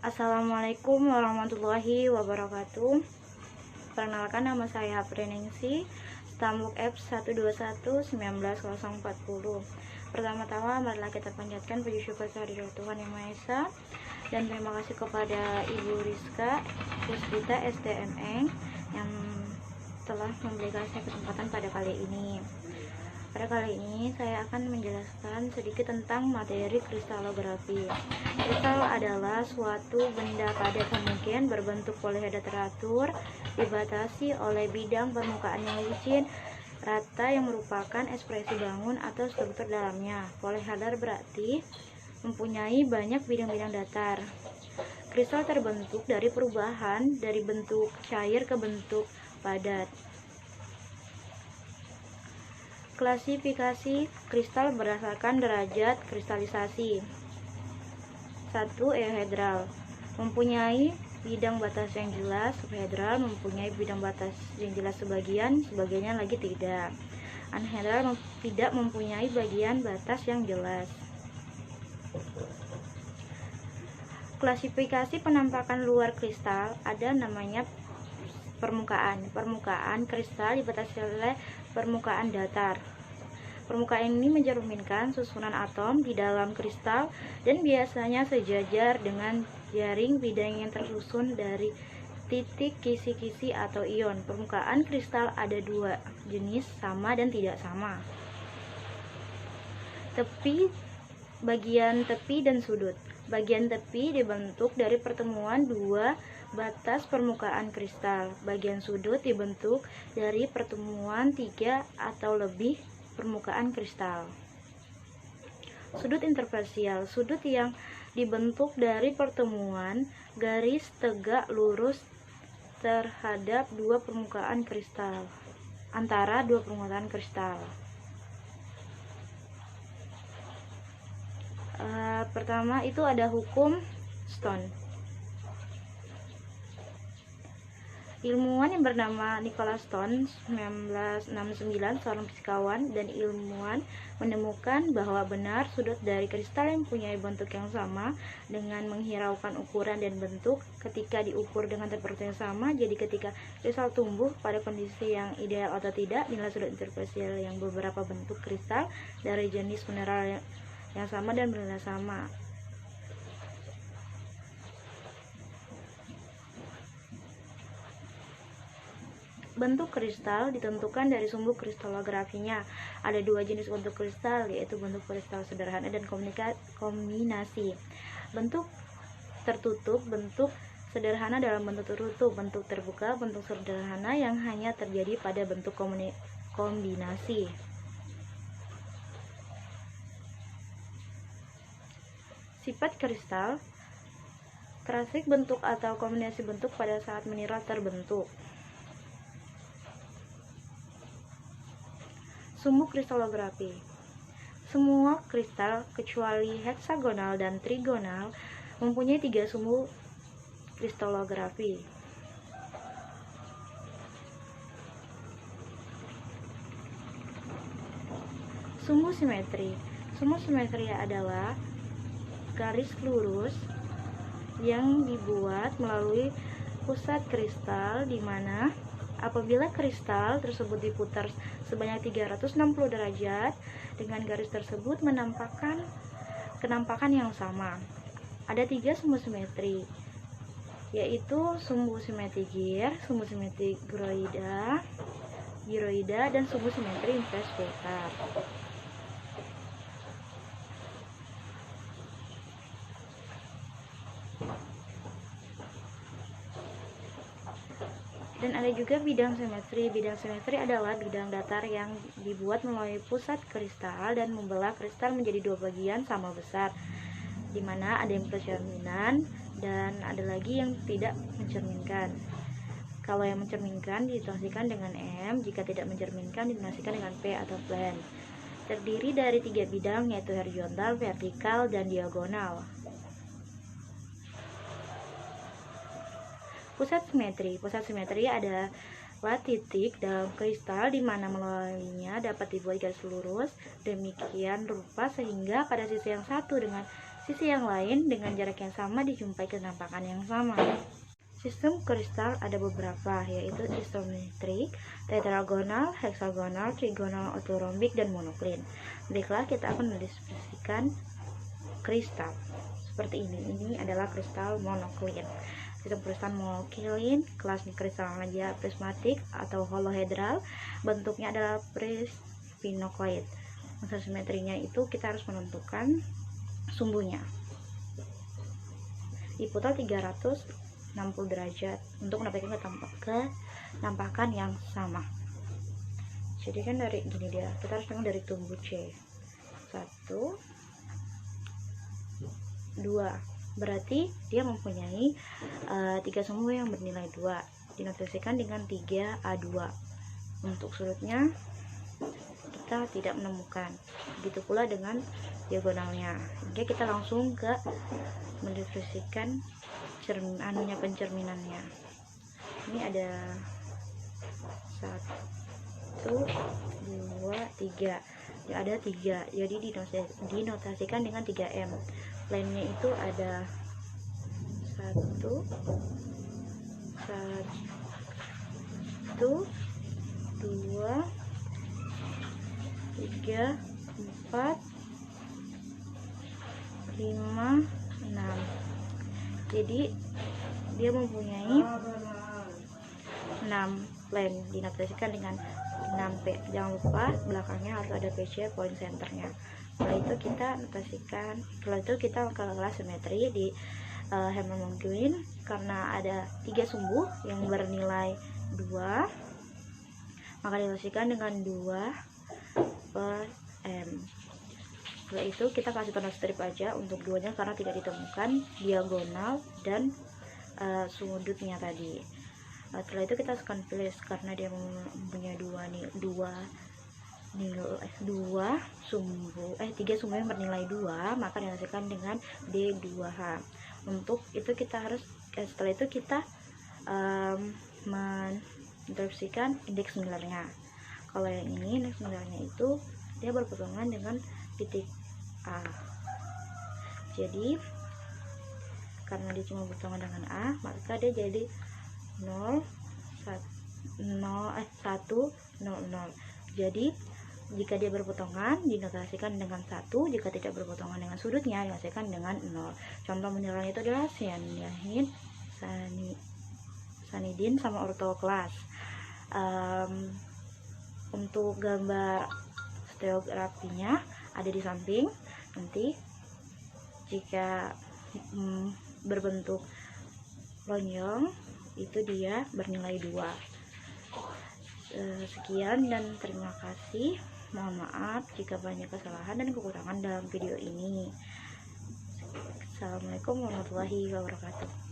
Assalamualaikum warahmatullahi wabarakatuh. Perkenalkan, nama saya Apriningsi, Stambuk F121-19-040. Pertama-tama marilah kita panjatkan puji syukur kehadirat Tuhan Yang Maha Esa, dan terima kasih kepada Ibu Rizka Puspita STMN yang telah memberikan saya kesempatan pada kali ini. Pada kali ini saya akan menjelaskan sedikit tentang materi kristalografi. Kristal adalah suatu benda padat homogen berbentuk polihedra teratur, dibatasi oleh bidang permukaan yang licin, rata, yang merupakan ekspresi bangun atau struktur dalamnya. Polihedra berarti mempunyai banyak bidang-bidang datar. Kristal terbentuk dari perubahan dari bentuk cair ke bentuk padat. Klasifikasi kristal berdasarkan derajat kristalisasi. 1. Euhedral, mempunyai bidang batas yang jelas. Subhedral, mempunyai bidang batas yang jelas sebagiannya lagi tidak. Anhedral, tidak mempunyai bagian batas yang jelas. Klasifikasi penampakan luar kristal ada namanya permukaan. Permukaan kristal dibatasi oleh permukaan datar. Permukaan ini mencerminkan susunan atom di dalam kristal dan biasanya sejajar dengan jaring bidang yang tersusun dari titik kisi-kisi atau ion. Permukaan kristal ada dua jenis, sama dan tidak sama. Bagian tepi dan sudut. Bagian tepi dibentuk dari pertemuan dua batas permukaan kristal. Bagian sudut dibentuk dari pertemuan tiga atau lebih permukaan kristal. Sudut interfacial, sudut yang dibentuk dari pertemuan garis tegak lurus terhadap dua permukaan kristal, antara dua permukaan kristal. Pertama itu ada hukum Stone. Ilmuwan yang bernama Nicholas Stone 1969, seorang fisikawan dan ilmuwan, menemukan bahwa benar sudut dari kristal yang mempunyai bentuk yang sama dengan menghiraukan ukuran dan bentuk ketika diukur dengan temperatur yang sama. Jadi ketika kristal tumbuh pada kondisi yang ideal atau tidak, nilai sudut interfacial yang beberapa bentuk kristal dari jenis mineral yang sama dan bernilai sama. Bentuk kristal ditentukan dari sumbu kristalografinya. Ada dua jenis bentuk kristal, yaitu bentuk kristal sederhana dan kombinasi. Bentuk tertutup, bentuk sederhana dalam bentuk tertutup, bentuk terbuka, bentuk sederhana yang hanya terjadi pada bentuk kombinasi. Sifat kristal, karakteristik bentuk atau kombinasi bentuk pada saat mineral terbentuk. Sumbu kristalografi. Semua kristal kecuali heksagonal dan trigonal mempunyai tiga sumbu kristalografi. Sumbu simetri. Sumbu simetri adalah garis lurus yang dibuat melalui pusat kristal, di mana apabila kristal tersebut diputar sebanyak 360 derajat dengan garis tersebut menampakkan kenampakan yang sama. Ada tiga sumbu simetri, yaitu sumbu simetri Gir, sumbu simetri giroida, dan sumbu simetri inverse beta. Dan ada juga bidang simetri. Bidang simetri adalah bidang datar yang dibuat melalui pusat kristal dan membelah kristal menjadi dua bagian sama besar, di mana ada yang mencerminkan dan ada lagi yang tidak mencerminkan. Kalau yang mencerminkan dinotasikan dengan M, jika tidak mencerminkan dinotasikan dengan P atau plane. Terdiri dari tiga bidang, yaitu horizontal, vertikal, dan diagonal. Pusat simetri adalah titik dalam kristal di mana melaluinya dapat dibuat garis lurus demikian rupa sehingga pada sisi yang satu dengan Sisi yang lain dengan jarak yang sama dijumpai kenampakan yang sama. Sistem kristal ada beberapa, yaitu isometrik, tetragonal, heksagonal, trigonal, ortorhombik, dan monoklin. Baiklah, kita akan mendeskripsikan kristal seperti ini. Ini adalah kristal monoklin. Sistem kristal monoklin, kelas kristal raja prismatik atau holohedral, bentuknya adalah prisminoid. Maksud simetrinya itu kita harus menentukan sumbunya. Diputar 360 derajat untuk mendapatkan kenampakan yang sama. Jadi kan dari gini dia, kita harus tengok dari tumbuh C. 1, 2. Berarti dia mempunyai 3 sumbu yang bernilai 2. Dinotasikan dengan 3A2. Untuk sudutnya kita tidak menemukan. Begitu pula dengan diagonalnya. Jadi kita langsung ke mendeskripsikan pencerminannya. Ini ada 1, 2, 3. Ya, ada 3. Jadi dinotasikan dengan 3M. Lainnya itu ada 1, 2, 3, 4, 5, 6. Jadi dia mempunyai 6 plan, dinotasikan dengan 6P. Jangan lupa belakangnya harus ada PC, point centernya. Setelah itu kita ke kelas simetri di Hermann Monguin. Karena ada 3 sumbu yang bernilai 2, maka dinotasikan dengan 2 per M. Setelah itu kita kasih tanda strip aja untuk duanya karena tidak ditemukan diagonal dan sudutnya tadi. Setelah itu kita akan pilih karena dia mempunyai 3 sumbu yang bernilai 2, maka dinotasikan dengan D2H. Untuk itu kita harus setelah itu kita menginterupsikan indeks nilainya. Kalau yang ini indeks nilainya itu dia berpotongan dengan titik A. Jadi karena dia cuma berpotongan dengan A, maka dia jadi 1, 0, 0. Jadi jika dia berpotongan dinotasikan dengan 1, jika tidak berpotongan dengan sudutnya dinotasikan dengan 0. Contoh mineralnya itu adalah cyanide, sanidin sama ortoklas. Untuk gambar stereografinya ada di samping. Nanti jika berbentuk lonjong itu dia bernilai 2. Sekian dan terima kasih. Mohon maaf jika banyak kesalahan dan kekurangan dalam video ini. Assalamualaikum warahmatullahi wabarakatuh.